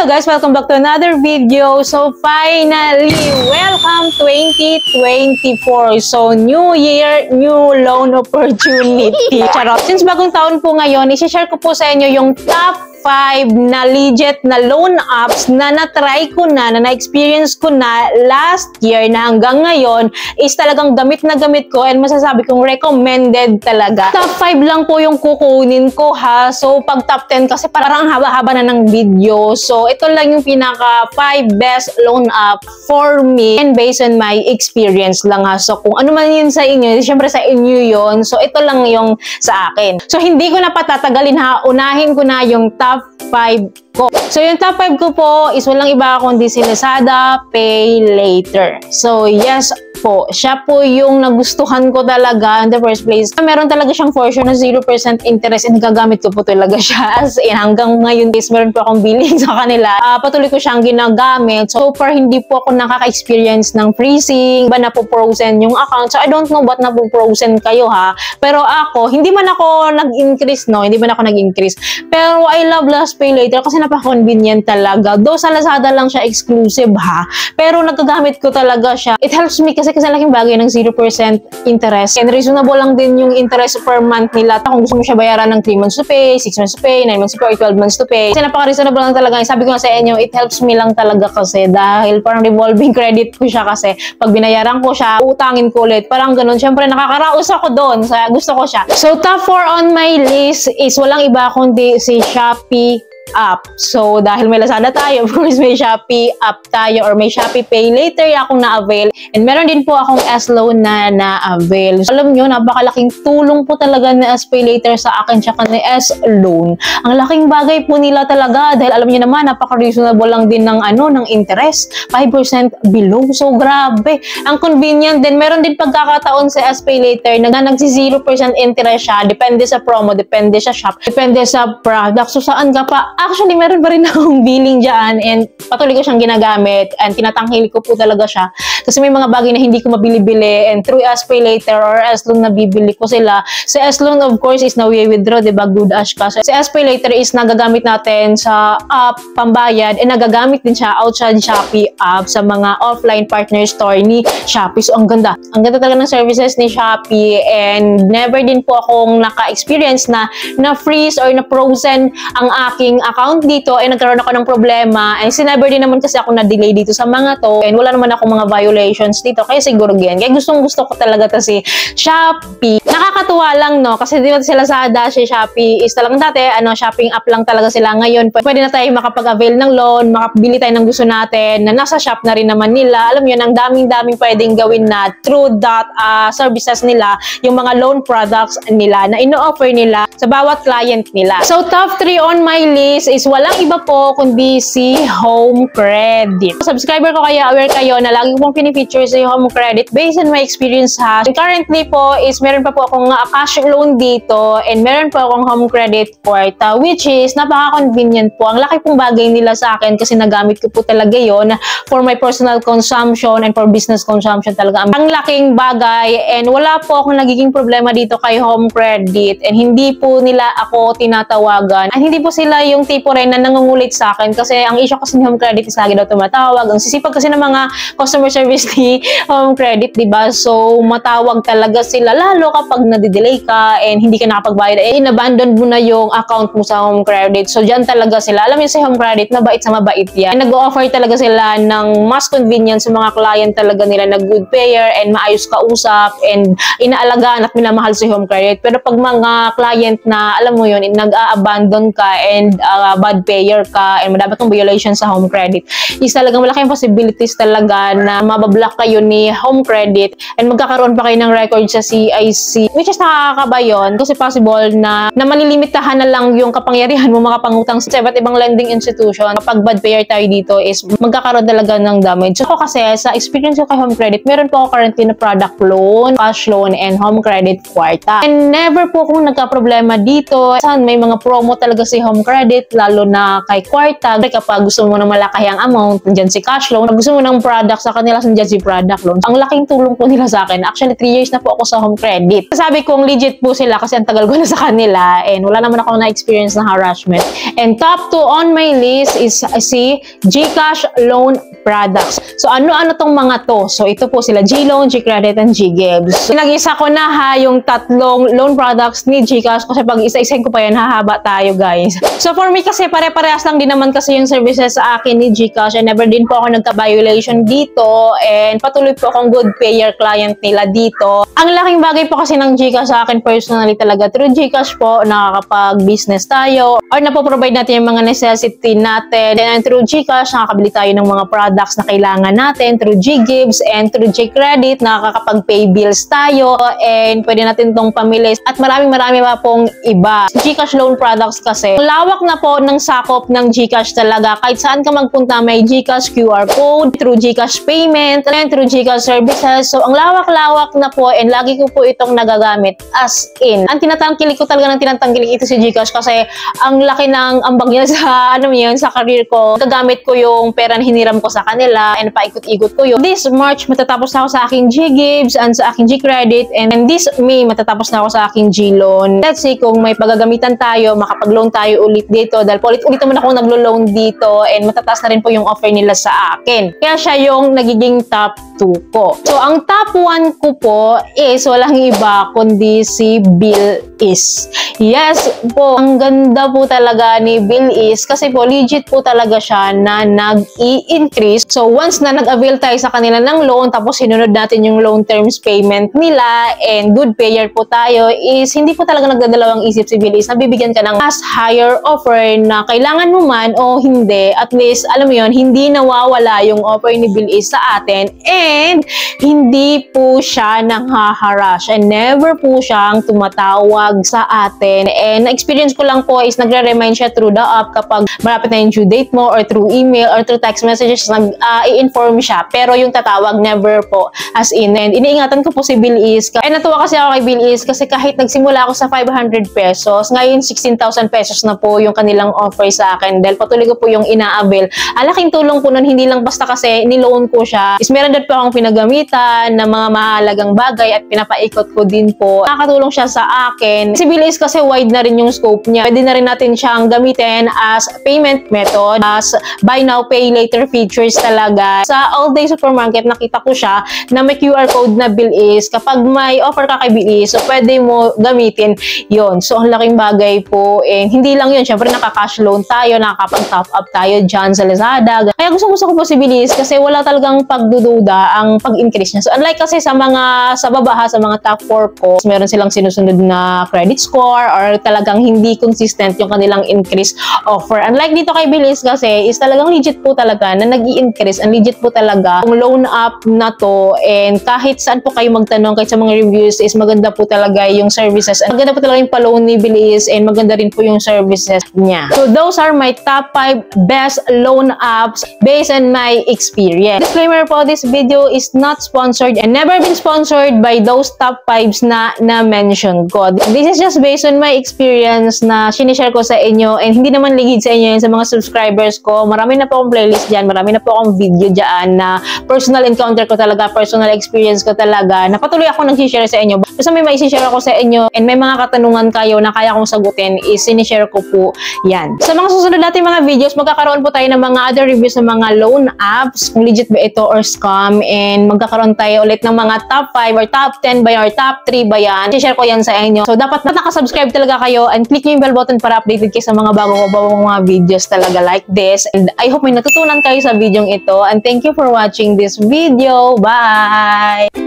guys, welcome back to another video. So finally, welcome 2024. So new year, new loan opportunity. Charot. Since bagong taon po ngayon, i-share ko po sa inyo yung top 5 na legit na loan apps na na-try ko na na-experience ko na last year na hanggang ngayon is talagang gamit na gamit ko and masasabi kong recommended talaga. Top 5 lang po yung kukunin ko ha. So pag top 10 kasi parang haba-haba na ng video. So ito lang yung pinaka 5 best loan app for me and based on my experience lang ha. So kung ano man yun sa inyo, syempre sa inyo yun. So ito lang yung sa akin. So hindi ko na patatagalin ha. Unahin ko na yung top 5 ko. So yung top 5 ko po is walang iba kundi si Lazada Pay Later. So yes po, siya po yung nagustuhan ko talaga in the first place. Meron talaga siyang portion na 0% interest and gagamit ko po talaga siya. As in, hanggang ngayon guys, meron po akong billing sa kanila. Patuloy ko siyang ginagamit. So far, hindi po ako nakaka-experience ng freezing, ba na po frozen yung account. So I don't know ba't na po frozen kayo ha. Pero ako, hindi man ako nag-increase, no? Hindi man ako nag-increase. Pero I love Lazada Pay Later kasi napaka-convenient talaga. Though sa Lazada lang siya exclusive ha. Pero nagagamit ko talaga siya. It helps me kasi laking bagay ng 0% interest. And reasonable lang din yung interest per month nila. Kung gusto mo siya bayaran ng 3 months to pay, 6 months to pay, 9 months to pay, or 12 months to pay. Kasi napaka-reasonable lang talaga. Sabi ko nga sa inyo, it helps me lang talaga kasi dahil parang revolving credit ko siya kasi pag binayaran ko siya, utangin ko ulit. Parang ganun. Siyempre, nakakaraos ako doon. Gusto ko siya. So, top 4 on my list is walang iba kundi si Shopee app. So, dahil may Lazada tayo, of course, may Shopee app tayo or may Shopee Pay Later akong na-avail. And meron din po akong S-Loan na na-avail. So, alam nyo, napakalaking tulong po talaga na S-Pay Later sa akin tsaka ni S-Loan. Ang laking bagay po nila talaga dahil alam nyo naman, napaka-reasonable lang din ng, ng interest. 5% below. So, grabe. Ang convenient din. Meron din pagkakataon sa S-Pay Later na nagsi 0% interest siya. Depende sa promo, depende sa shop, depende sa product. So, saan ka pa? Actually, meron pa rin akong billing dyan and patuloy ko siyang ginagamit and tinatanghil ko po talaga siya. Kasi may mga bagay na hindi ko mabili-bili and through S-Pay Later or S-Loan na bibili ko sila. Si S-Loan, of course, is na withdraw, diba? Good ash ka. So, si S-Pay Later is nagagamit natin sa app, pambayad, and nagagamit din siya outside Shopee app sa mga offline partner store ni Shopee. So, ang ganda. Ang ganda talaga ng services ni Shopee and never din po akong naka-experience na na-freeze or na-frozen ang aking account dito ay nagkaroon ako ng problema and sinever din naman kasi ako na-delay dito sa mga to and wala naman ako mga violations dito kaya siguro ganyan. Kaya gusto ko talaga to si Shopee. Nakakatuwa lang no kasi di ba si Lazada, si Shopee is talagang dati shopping app lang talaga sila. Ngayon pwede na tayo makapag-avail ng loan, makabili tayo ng gusto natin na nasa shop na rin naman nila. Alam niyo, ang daming pwedeng gawin na through that services nila, yung mga loan products nila na ino-offer nila sa bawat client nila. So top 3 on my list is walang iba po kundi si Home Credit. Subscriber ko kaya aware kayo na lagi pong pinifeature si Home Credit based on my experience ha. Currently po is meron pa po akong cash loan dito and meron po akong Home Credit Kwarta which is napaka-convenient po. Ang laki pong bagay nila sa akin kasi nagamit ko po talaga yon for my personal consumption and for business consumption talaga. Ang laking bagay and wala po akong nagiging problema dito kay Home Credit and hindi po nila ako tinatawagan at hindi po sila yung tipo rin na nangungulit sa akin kasi ang issue kasi ni Home Credit is lagi daw tumatawag. Ang sisipag kasi ng mga customer service ni Home Credit, diba? So, matawag talaga sila lalo kapag nadidelay ka and hindi ka nakapagbayad. In-abandon mo na yung account mo sa Home Credit. So, dyan talaga sila. Alam niyo si Home Credit, mabait sa mabait yan. Nag-o-offer talaga sila ng mas convenient sa mga client talaga nila na good payer and maayos kausap and inaalagaan at minamahal si Home Credit. Pero pag mga client na, alam mo yun, nag-a-abandon ka and bad payer ka and madapat ng violation sa Home Credit is talagang malaking possibilities talaga na mabablock kayo ni Home Credit and magkakaroon pa kayo ng record sa CIC which is nakakaba yun kasi possible na malilimitahan na lang yung kapangyarihan mo makapangutang sa iba't ibang lending institution. Kapag bad payer tayo dito is magkakaroon talaga ng damage. So kasi sa experience ko kay Home Credit, meron po ako currently na product loan, cash loan, and Home Credit Kwarta. And never po kung nagka-problema dito. Saan may mga promo talaga si Home Credit lalo na kay Kwarta. Kapag gusto mo ng malakihang amount, dyan si cash loan. Pag gusto mo ng product sa kanila, products, nandiyan si product loans. Ang laking tulong po nila sa akin. Actually, 3 years na po ako sa Home Credit. Sabi kong legit po sila kasi ang tagal ko na sa kanila and wala naman ako na-experience na harassment. And top 2 on my list is si GCash Loan Products. So, ano-ano tong mga to? So, ito po sila, G-Loan, G-Credit, and G-Gives. So, nag-isa ko na ha yung tatlong loan products ni GCash kasi pag isa-isahin ko pa yan, hahaba tayo guys. So, for me kasi pare-parehas lang din naman kasi yung services sa akin ni GCash and never din po ako nagka-violation dito and patuloy po akong good payer client nila dito. Ang laking bagay po kasi ng GCash sa akin personally talaga. Through GCash po, nakakapag-business tayo or napoprovide natin yung mga necessity natin. And through GCash, nakakabili tayo ng mga products na kailangan natin. Through G-Gives and through G-Credit, nakakapag-pay bills tayo and pwede natin tong pamili. At marami pa pong iba. GCash loan products kasi, lawak na po ng sakop ng GCash talaga. Kahit saan ka magpunta, may GCash QR code, through GCash payment, and through GCash services. So, ang lawak-lawak na po and lagi ko po itong nagagamit as in. Ang tinatangkilik ko talaga ng tinatangkilik ito si GCash kasi ang laki ng ambag niya sa, sa career ko. Gagamit ko yung pera na hiniram ko sa kanila and paikot-ikot ko yun. This March, matatapos na ako sa aking G-Gives and sa aking G-Credit and this May, matatapos na ako sa aking G-Loan. Let's say kung may pagagamitan tayo, makapag-loan tayo ulit dito dahil po ulit naman ako naglo-loan dito and matataas na rin po yung offer nila sa akin. Kaya siya yung nagiging top 2 ko. So, ang top 1 ko po is walang iba kundi si Bilis. Yes po, ang ganda po talaga ni Bilis kasi po legit po talaga siya na nag-i-increase. So, once na nag-avail tayo sa kanila ng loan tapos sinunod natin yung loan terms payment nila and good payer po tayo is hindi po talaga nagdadalawang isip si Bilis. Nabibigyan ka ng mas higher offer na kailangan mo man o hindi. At least, alam mo yun, hindi nawawala yung offer ni Bilis sa atin and hindi po siya nang-harass and never po siyang tumatawag sa atin. And experience ko lang po is nagre-remind siya through the app kapag malapit na yung due date mo or through email or through text messages, i-inform siya. Pero yung tatawag, never po. As in, and iniingatan ko po si Bilis. And natuwa kasi ako kay Bilis kasi kahit nagsimula ako sa 500 pesos, ngayon 16,000 pesos na po yung kanilang offer sa akin. Dahil patuloy ko po yung ina-avail. Alaking tulong po nun, hindi lang basta kasi niloan ko siya. Is meron din po akong pinagamitan na mga mahalagang bagay at pinapaikot ko din po. Nakakatulong siya sa akin. Si Bilis kasi wide na rin yung scope niya. Pwede na rin natin siyang gamitin as payment method, as buy now, pay later features talaga. Sa All Day Supermarket, nakita ko siya na may QR code na Bilis. Kapag may offer ka kay Bilis, so pwede mo gamitin yon. So, ang laking bagay po. And hindi lang yun. Siyempre, nakaka-cash loan tayo, nakakapag-top up tayo dyan sa Lazada. Kaya gusto ko po si Bilis kasi wala talagang pagdududa ang pag-increase niya. So, unlike kasi sa baba, sa mga top 4 ko, meron silang sinusunod na credit score or talagang hindi consistent yung kanilang increase offer. Unlike dito kay Bilis kasi is talagang legit po talaga na nag-i-increase. Ang legit po talaga yung loan app na to and kahit saan po kayo magtanong, kahit sa mga reviews is maganda po talaga yung services. Maganda po talaga yung pa-loan ni Bilis and maganda rin po yung services niya. So those are my top 5 best loan apps based on my experience. Disclaimer po, this video is not sponsored and never been sponsored by those top 5s na mention ko. This is just based on my experience na sinishare ko sa inyo and hindi naman ligid sa inyo yan sa mga subscribers ko. Marami na po akong playlist dyan, marami na po akong video dyan na personal encounter ko talaga, personal experience ko talaga, na patuloy ako nag-share sa inyo. Basta may maisishare ako sa inyo and may mga katanungan kayo na kaya kong sagutin is sinishare ko po yan. Sa mga susunod natin mga videos, magkakaroon po tayo ng mga other reviews ng mga loan apps, kung legit ba ito or scam, and magkakaroon tayo ulit ng mga top 5 or top 10 ba yan or top 3 ba yan. Share ko yan sa inyo. So, dapat nakasubscribe talaga kayo and click nyo yung bell button para updated kayo sa mga bagong mga videos talaga like this. And I hope may natutunan kayo sa video ito. And thank you for watching this video. Bye!